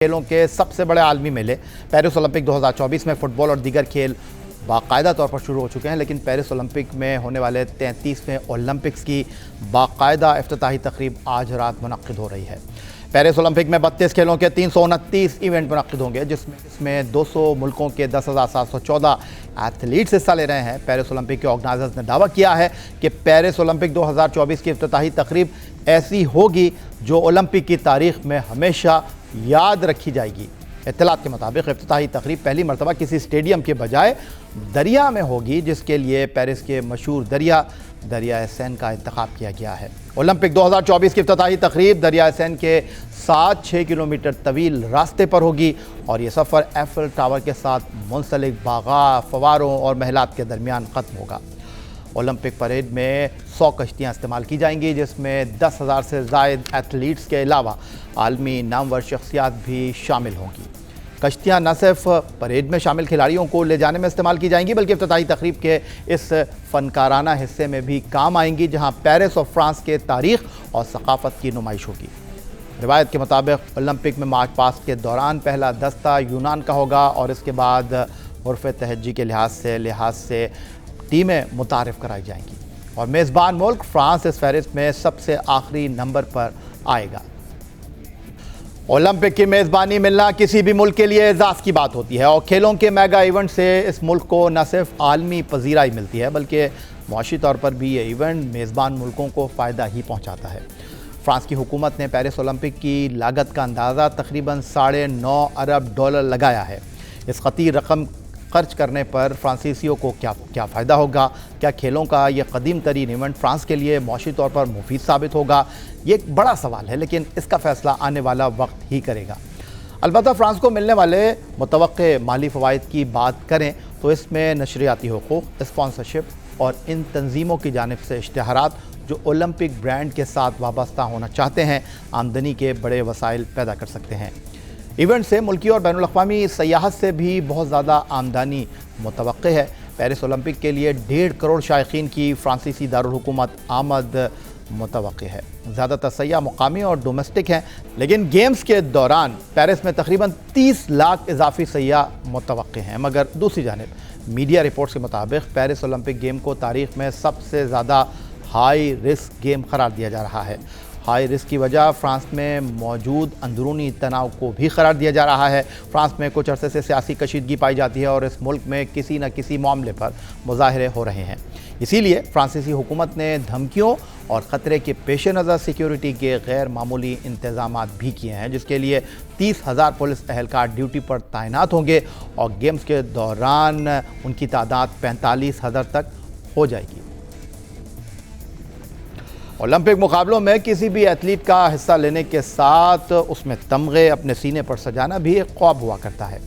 खेलों के सबसे बड़े आलमी मेले पेरिस ओलंपिक 2024 में फुटबॉल और दीगर खेल बाकायदा तौर पर शुरू हो चुके हैं, लेकिन पेरिस ओलंपिक में होने वाले 33वें ओलंपिक्स की बाकायदा इफ्तिताही तकरीब आज रात मुनक्किद हो रही है। पेरिस ओलंपिक में 32 खेलों के 329 इवेंट मुनक्किद होंगे, जिसमें 200 मुल्कों के 10,714 एथलीट्स हिस्सा ले रहे हैं। पेरिस ओलंपिक के ऑर्गेनाइजर्स ने दावा किया है कि पेरिस ओलंपिक 2024 की इफ्तिताही तकरीब ऐसी होगी जो ओलंपिक की तारीख में हमेशा याद रखी जाएगी। इत्तलात के मुताबिक इफ्तिताही तकरीब पहली मरतबा किसी स्टेडियम के बजाय दरिया में होगी, जिसके लिए पेरिस के मशहूर दरिया सैन का इंतखाब किया गया है। ओलंपिक 2024 की इफ्तिताही तकरीब दरिया सैन के साथ 6 किलोमीटर तवील रास्ते पर होगी और ये सफ़र एफिल टावर के साथ मुंसलिक बागा, फवारों और महलात के दरमियान ख़त्म होगा। ओलंपिक परेड में 100 कश्तियाँ इस्तेमाल की जाएंगी, जिसमें 10,000 से ज़ायद एथलीट्स के अलावा आलमी नामवर शख्सियात भी शामिल होंगी। कश्तियाँ न सिर्फ परेड में शामिल खिलाड़ियों को ले जाने में इस्तेमाल की जाएंगी, बल्कि इफ्तिताही तकरीब के इस फ़नकाराना हिस्से में भी काम आएंगी, जहाँ पेरिस और फ्रांस के तारीख़ और सकाफ़त की नुमाइश होगी। रिवायत के मुताबिक ओलंपिक में मार्च पास्ट के दौरान पहला दस्ता यूनान का होगा और इसके बाद उर्फ़ तहज्जी के लिहाज से टीमें मुतारिफ़ कराई जाएंगी और मेज़बान मुल्क फ्रांस इस फहरिस्त में सबसे आखिरी नंबर पर आएगा। ओलंपिक की मेज़बानी मिलना किसी भी मुल्क के लिए एजाज़ की बात होती है और खेलों के मेगा इवेंट से इस मुल्क को न सिर्फ आलमी पजीराई मिलती है, बल्कि मुआशी तौर पर भी ये इवेंट मेज़बान मुल्कों को फ़ायदा ही पहुँचाता है। फ्रांस की हुकूमत ने पेरिस ओलंपिक की लागत का अंदाज़ा तकरीबन $9.5 अरब लगाया है। इस खतीर रकम खर्च करने पर फ्रांसीसियों को क्या फ़ायदा होगा? क्या खेलों का ये कदीम तरीन इवेंट फ्रांस के लिए मौशी तौर पर मुफीद साबित होगा? ये एक बड़ा सवाल है, लेकिन इसका फ़ैसला आने वाला वक्त ही करेगा। अलबत्ता फ्रांस को मिलने वाले मुतवक्के माली फ़वाइद की बात करें तो इसमें नशरियाती हुकूक, स्पॉन्सरशिप और इन तंजीमों की जानिब से इश्तिहारात जो ओलंपिक ब्रांड के साथ वाबस्ता होना चाहते हैं, आमदनी के बड़े वसाइल पैदा कर सकते हैं। इवेंट से मुल्की और बैनुल-अक़वामी सयाहत से भी बहुत ज़्यादा आमदनी मुतवक्के है। पेरिस ओलंपिक के लिए 1.5 करोड़ शायकीन की फ्रांसीसी दारुल हुकूमत आमद मुतवक्के है। ज़्यादातर सयाह मुकामी और डोमेस्टिक हैं, लेकिन गेम्स के दौरान पेरिस में तकरीबन 30 लाख इजाफी सयाह मुतवक्के हैं। मगर दूसरी जानिब मीडिया रिपोर्ट्स के मुताबिक पेरिस ओलंपिक गेम को तारीख़ में सबसे ज़्यादा हाई रिस्क गेम करार दिया जा रहा है। हाई रिस्क की वजह फ्रांस में मौजूद अंदरूनी तनाव को भी करार दिया जा रहा है। फ्रांस में कुछ अरसे से सियासी कशीदगी पाई जाती है और इस मुल्क में किसी न किसी मामले पर मुजाहरे हो रहे हैं। इसीलिए फ्रांसीसी हुकूमत ने धमकियों और ख़तरे के पेश नज़र सिक्योरिटी के गैर मामूली इंतजाम भी किए हैं, जिसके लिए 30,000 पुलिस एहलकार ड्यूटी पर तैनात होंगे और गेम्स के दौरान उनकी तादाद 45,000 तक हो जाएगी। ओलंपिक मुकाबलों में किसी भी एथलीट का हिस्सा लेने के साथ उसमें तमगे अपने सीने पर सजाना भी एक ख्वाब हुआ करता है।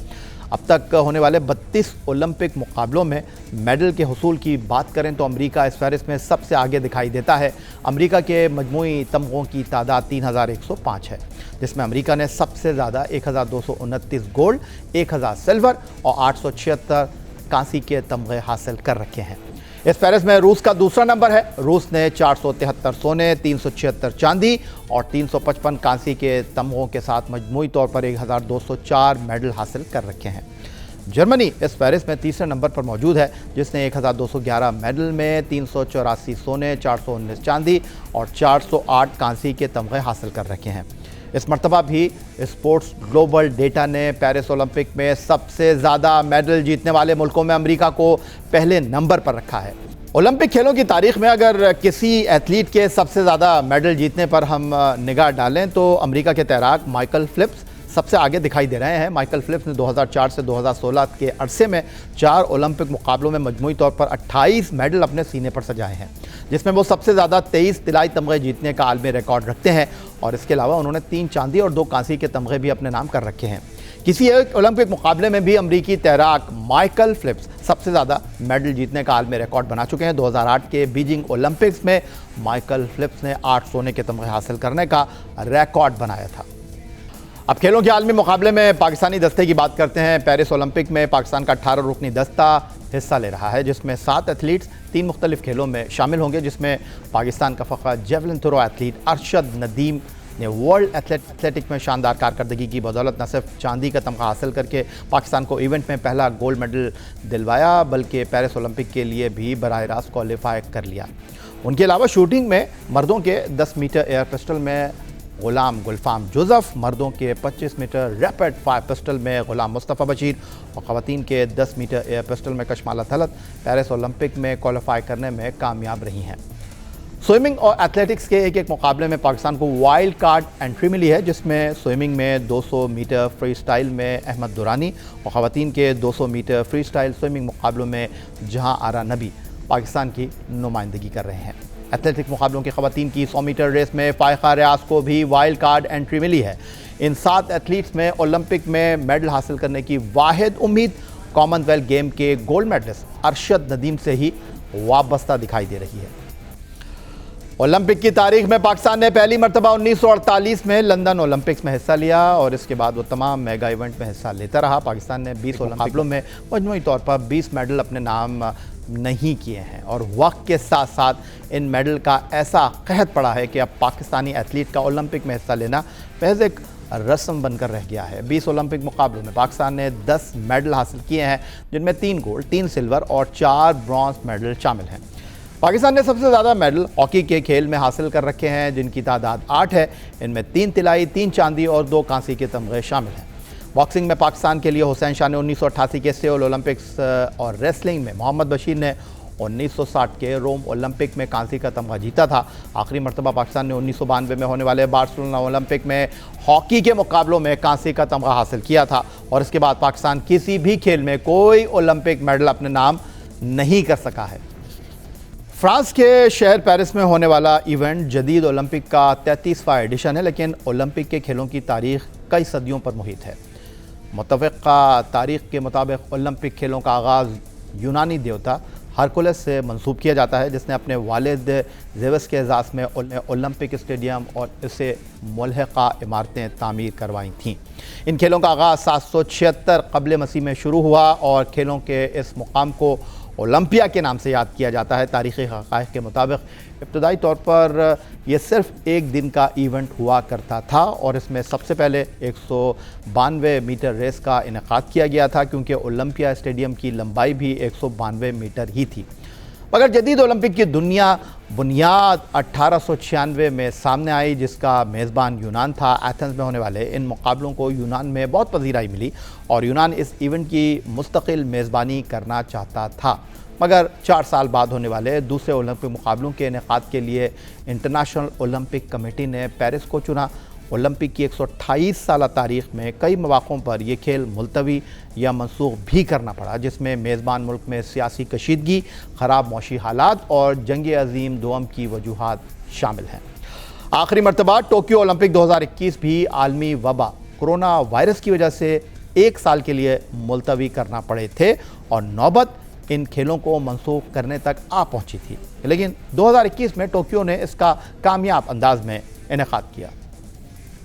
अब तक होने वाले 32 ओलंपिक मुकाबलों में मेडल के हुसूल की बात करें तो अमेरिका इस फहरिस्त में सबसे आगे दिखाई देता है। अमेरिका के मजमूई तमगों की तादाद 3,105 है, जिसमें अमेरिका ने सबसे ज़्यादा 1,229 गोल्ड, 1,000 सिल्वर और 876 कांसी के तमगे हासिल कर रखे हैं। इस फहरिस्त में रूस का दूसरा नंबर है। रूस ने 473 सोने, 376 चांदी और 355 कांसी के तमगों के साथ मजमूई तौर पर 1,204 मेडल हासिल कर रखे हैं। जर्मनी इस फहरिस्त में तीसरे नंबर पर मौजूद है, जिसने 1,211 मेडल में 384 सोने, 419 चांदी और 408 कांसी के तमगे हासिल कर रखे हैं। इस मरतबा भी स्पोर्ट्स ग्लोबल डेटा ने पेरिस ओलंपिक में सबसे ज़्यादा मेडल जीतने वाले मुल्कों में अमेरिका को पहले नंबर पर रखा है। ओलंपिक खेलों की तारीख में अगर किसी एथलीट के सबसे ज़्यादा मेडल जीतने पर हम निगाह डालें तो अमेरिका के तैराक माइकल फिलिप्स सबसे आगे दिखाई दे रहे हैं। माइकल फिलिप्स ने 2004 से 2016 के अरसे में 4 ओलंपिक मुकाबलों में मजमूई तौर पर 28 मेडल अपने सीने पर सजाए हैं, जिसमें वो सबसे ज़्यादा 23 तिलाई तमगे जीतने का आलमी रिकॉर्ड रखते हैं और इसके अलावा उन्होंने 3 चांदी और 2 कांसी के तमगे भी अपने नाम कर रखे हैं। किसी एक ओलंपिक मुकाबले में भी अमरीकी तैराक माइकल फिलिप्स सबसे ज़्यादा मेडल जीतने का आलमी रिकॉर्ड बना चुके हैं। 2008 के बीजिंग ओलंपिक्स में माइकल फिलिप्स ने 8 सोने के तमगे हासिल करने का रिकॉर्ड बनाया था। अब खेलों के आलमी मुकाबले में पाकिस्तानी दस्ते की बात करते हैं। पेरिस ओलंपिक में पाकिस्तान का 18 रुकनी दस्ता हिस्सा ले रहा है, जिसमें 7 एथलीट्स 3 मुख्तलिफ खेलों में शामिल होंगे, जिसमें पाकिस्तान का फ़ख्र javelin throw athlete Arshad Nadeem ने वर्ल्ड एथलेटिक में शानदार कारकर्दगी की बदौलत न सिर्फ चांदी का तमगा हासिल करके पाकिस्तान को इवेंट में पहला गोल्ड मेडल दिलवाया, बल्कि पेरिस ओलंपिक के लिए भी बराह रास्त क्वालिफाई कर लिया। उनके अलावा शूटिंग में मर्दों के 10 मीटर एयर पिस्टल में गुलाम गुलफाम जोसेफ, मर्दों के 25 मीटर रैपिड फायर पिस्टल में गुलाम मुस्तफ़ा बशीर और ख़वातीन के 10 मीटर एयर पिस्टल में कशमाला तलत पेरिस ओलंपिक में क्वालिफाई करने में कामयाब रही हैं। स्विमिंग और एथलेटिक्स के एक मुकाबले में पाकिस्तान को वाइल्ड कार्ड एंट्री मिली है, जिसमें स्विमिंग में 200 मीटर फ्री स्टाइल में अहमद दुरानी और ख़वातीन के 200 मीटर फ्री स्टाइल स्विमिंग मुकाबलों में जहां आरा नबी पाकिस्तान की नुमाइंदगी कर रहे हैं। एथलेटिक मुकाबलों की ख़वातीन की 100 मीटर रेस में फ़ाइका रियाज को भी वाइल्ड कार्ड एंट्री मिली है। इन 7 एथलीट्स में ओलंपिक में मेडल हासिल करने की वाहिद उम्मीद कॉमनवेल्थ गेम के गोल्ड मेडलिस्ट अरशद नदीम से ही वाबस्ता दिखाई दे रही है। ओलंपिक की तारीख में पाकिस्तान ने पहली मरतबा 1948 में लंदन ओलंपिक्स में हिस्सा लिया और इसके बाद वो तमाम मेगा इवेंट में हिस्सा लेता रहा। पाकिस्तान ने 20 मुकाबलों में मजमूई तौर पर 20 मेडल अपने नाम नहीं किए हैं और वक्त के साथ साथ इन मेडल का ऐसा कहत पड़ा है कि अब पाकिस्तानी एथलीट का ओलंपिक में हिस्सा लेना महज एक रस्म बनकर रह गया है। 20 ओलंपिक मुकाबलों में पाकिस्तान ने 10 मेडल हासिल किए हैं, जिनमें 3 गोल्ड, 3 सिल्वर और 4 ब्रॉन्ज मेडल शामिल हैं। पाकिस्तान ने सबसे ज़्यादा मेडल हॉकी के खेल में हासिल कर रखे हैं, जिनकी तादाद 8 है। इनमें 3 तिलाई, 3 चांदी और 2 कांसी के तमगे शामिल हैं। बॉक्सिंग में पाकिस्तान के लिए हुसैन शाह ने 1988 के सियोल ओलंपिक्स और रेसलिंग में मोहम्मद बशीर ने 1960 के रोम ओलंपिक में कांसी का तमगा जीता था। आखिरी मरतबा पाकिस्तान ने 1992 में होने वाले बार्सिलोना ओलंपिक में हॉकी के मुकाबलों में कांसी का तमगा हासिल किया था और इसके बाद पाकिस्तान किसी भी खेल में कोई ओलंपिक मेडल अपने नाम नहीं कर सका है। फ्रांस के शहर पेरिस में होने वाला इवेंट जदीद ओलंपिक का 33वां एडिशन है, लेकिन ओलंपिक के खेलों की तारीख कई सदियों पर मुहित है। मुतफ़िक़ा तारीख के मुताबिक ओलंपिक खेलों का आगाज़ यूनानी देवता हरकुलस से मंसूब किया जाता है, जिसने अपने वालिद ज़ेवस के एजाज़ में ओलंपिक स्टेडियम और इसे मुल्हिक़ा इमारतें तामीर करवाई थीं। इन खेलों का आगाज़ 776 क़ब्ल मसीह में शुरू हुआ और खेलों के इस मुकाम को ओलंपिया के नाम से याद किया जाता है। तारीख़ी हक़ाइक़ के मुताबिक इब्तदाई तौर पर यह सिर्फ एक दिन का इवेंट हुआ करता था और इसमें सबसे पहले 192 मीटर रेस का इनेकाद किया गया था, क्योंकि ओलंपिया स्टेडियम की लंबाई भी 192 मीटर ही थी। मगर जदीद ओलंपिक की बुनियाद 1896 में सामने आई, जिसका मेज़बान यूनान था। एथेंस में होने वाले इन मुकाबलों को यूनान में बहुत पजीराई मिली और यूनान इस इवेंट की मुस्तकिल मेज़बानी करना चाहता था। मगर 4 साल बाद होने वाले दूसरे ओलंपिक मुकाबलों के इनेकाद के लिए इंटरनेशनल ओलंपिक कमेटी ने पेरिस को चुना। ओलंपिक की 128 साल तारीख में कई मौक़ों पर यह खेल मुलतवी या मनसूख भी करना पड़ा, जिसमें मेज़बान मुल्क में सियासी कशीदगी, ख़राब मौशी हालात और जंग अज़ीम दोम की वजूहात शामिल हैं। आखिरी मरतबा टोक्यो ओलंपिक 2021 भी आलमी वबा कोरोना वायरस की वजह से 1 साल के लिए मुलतवी करना पड़े थे और नौबत इन खेलों को मनसूख करने तक आ पहुंची थी, लेकिन 2021 में टोक्यो ने इसका कामयाब अंदाज में इनेकाद किया।